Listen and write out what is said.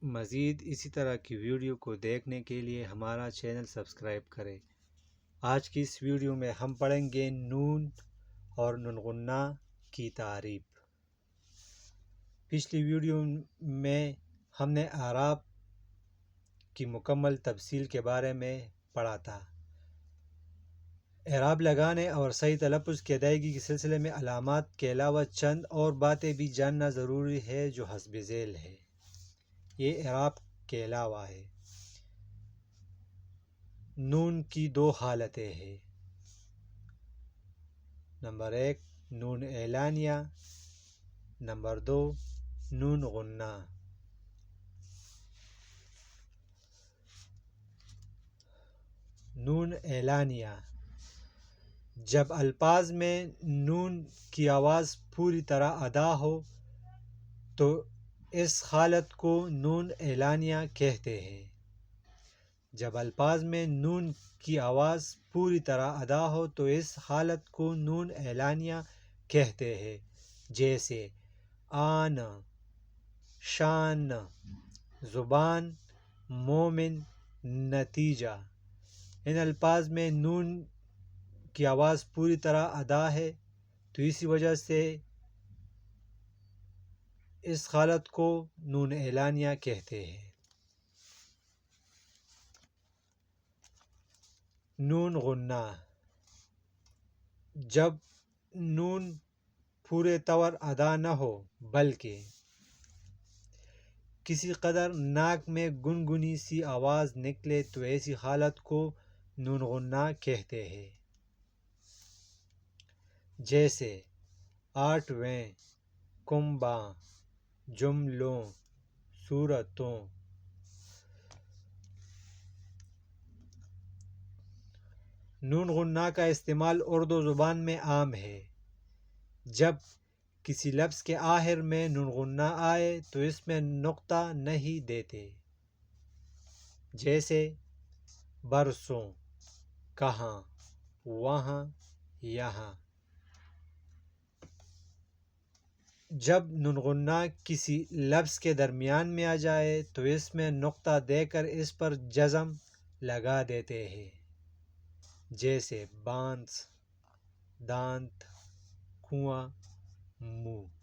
مزید اسی طرح کی ویڈیو کو دیکھنے کے لیے ہمارا چینل سبسکرائب کریں۔ آج کی اس ویڈیو میں ہم پڑھیں گے نون اور نون غنہ کی تعریف۔ پچھلی ویڈیو میں ہم نے اعراب کی مکمل تفصیل کے بارے میں پڑھا تھا۔ اعراب لگانے اور صحیح تلفظ کی ادائیگی کے سلسلے میں علامات کے علاوہ چند اور باتیں بھی جاننا ضروری ہے جو حسب ذیل ہے۔ یہ اعراب کے علاوہ ہے۔ نون کی دو حالتیں ہیں۔ نمبر 1 نون اعلانیہ، نمبر 2 نون غنہ۔ نون اعلانیہ: جب الفاظ میں نون کی آواز پوری طرح ادا ہو تو اس حالت کو نون اعلانیہ کہتے ہیں۔ جب الفاظ میں نون کی آواز پوری طرح ادا ہو تو اس حالت کو نون اعلانیہ کہتے ہیں، جیسے آن، شان، زبان، مومن، نتیجہ۔ ان الفاظ میں نون کی آواز پوری طرح ادا ہے تو اسی وجہ سے اس حالت کو نون اعلانیہ کہتے ہیں۔ نون غنہ: جب نون پورے طور ادا نہ ہو بلکہ کسی قدر ناک میں گنگنی سی آواز نکلے تو ایسی حالت کو نون غنہ کہتے ہیں، جیسے آٹھویں، کنباں، جملوں، صورتوں۔ نون غنہ کا استعمال اردو زبان میں عام ہے۔ جب کسی لفظ کے آخر میں نون غنہ آئے تو اس میں نقطہ نہیں دیتے، جیسے برسوں، کہاں، وہاں، یہاں۔ جب نون غنہ کسی لفظ کے درمیان میں آ جائے تو اس میں نقطہ دے کر اس پر جزم لگا دیتے ہیں، جیسے بانس، دانت، کنواں، منہ۔